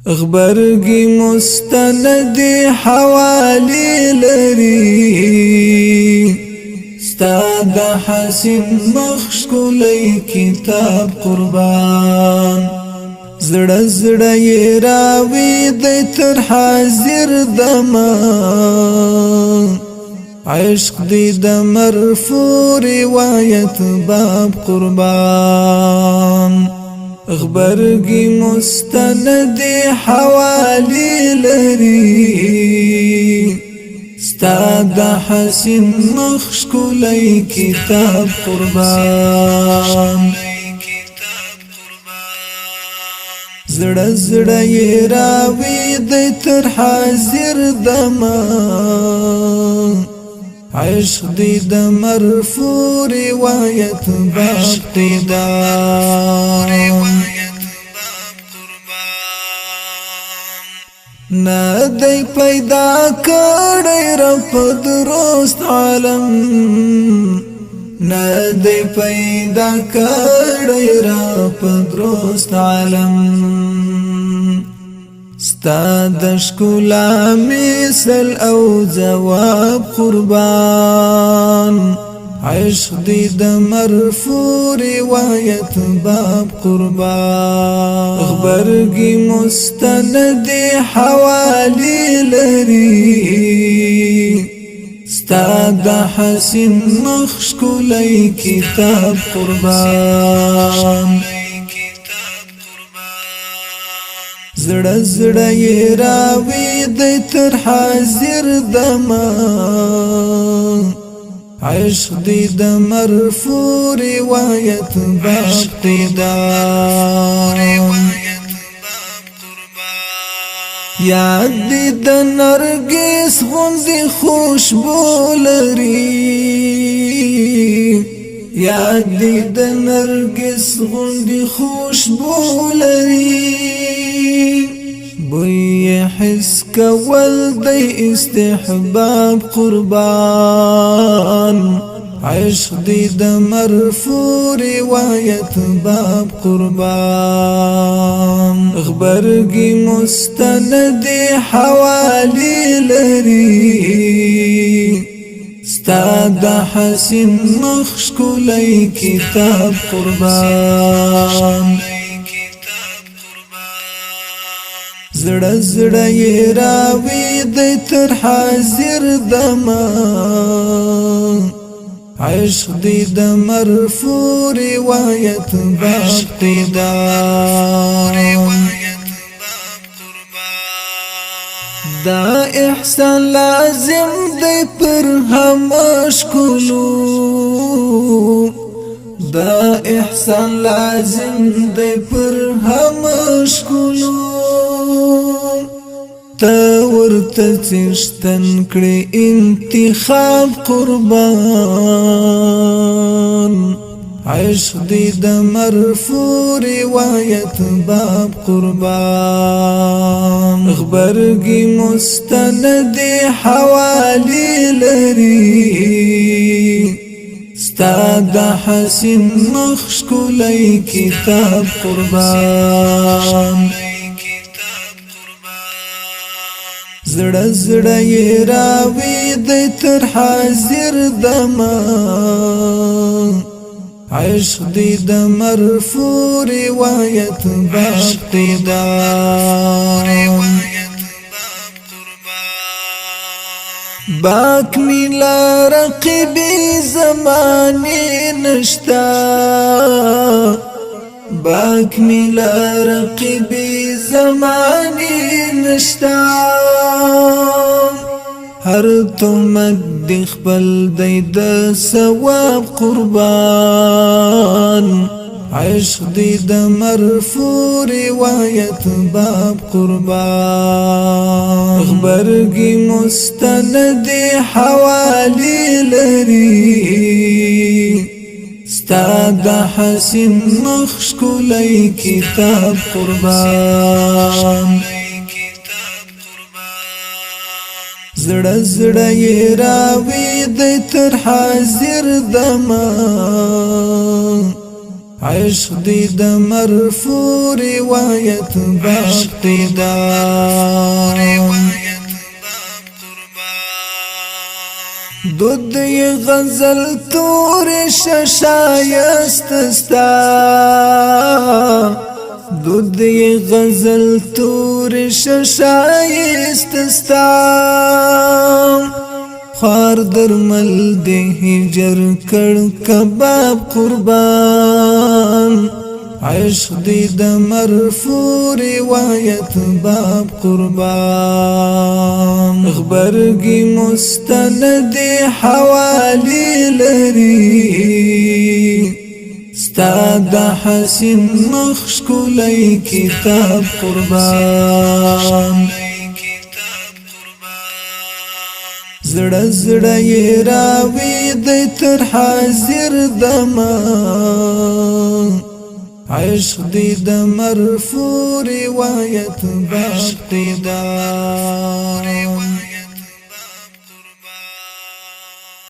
غبرگی مستندی حوالی لري ستا د حسین مخش کولی کتاب قربان زړه زړه یې راوي دی تر حاضر دما عشق دی د مرفوع روایت باب قربان غبرگی مستندی حوالی لري ستا د حسین مخش کولی کتاب قربان زړه زړه یې راوي دی تر حاضر دما عشق دی د مرفوع روایت باب قربان نا دی پیدا کړی رب درست عالم نا دی پیدا کړی رب درست عالم ستا د ښکلا مثل او جواب قربان عشق دی د مرفوع روایت باب قربان غبرگی مستندی حوالی لري ستا د حسین مخش کولی کتاب قربان زړه زړه یې راوي دی تر حاضر دما عشق دی د مرفوع روایت باب قربان یاد دی د نرګس غوندې خوشبو لري یاد دی د نرګس غوندې خوشبو لري بوی حس کول دی استحباب قربان عشق دی د مرفوع روایت باب قربان غبرگی مستندی حوالی لري ستا د حسین مخش کولی کتاب قربان زړه زړه یې راوي دی تر حاضر دما عشق دی د مرفوع روایت باب قربان دا احسان لازم دی پر همشکلو دا احسان لازم دی پر همشکلو تا ورته چشتن کړي انتخاب قربان عشق دی د مرفوع روایت باب قربان غبرگی مستندی حوالی لري ستا د حسین مخش کولی کتاب قربان زړه زړه یې راوي دی تر حاضر دما عشق دی د مرفوع روایت باب قربان باک میلا رقیبی زمانی نشتا باک میلا رقیبی زمانی نشتا هر تمک دی خپل دی د ثواب قربان عشق دی د مرفوع روایت باب قربان غبرگی مستندی حوالی لري ستا د حسین مخش کولی کتاب قربان زړه زړه یې راوي دی تر حاضر دما عشق دی د مرفوع روایت باب قدام دود غزل تور شایست ستا دود غزل تور شایست ستا خوار درمل دی هجر کړ کباب قربان عشق دی د مرفوع روایت باب قربان غبرگی مستند حوالی لري ستا د حسین مخ ښکلی کتاب قربان زړه زړه یې راوي دی تر حاضر دمه عشق دی د مرفوع روایت باب قدام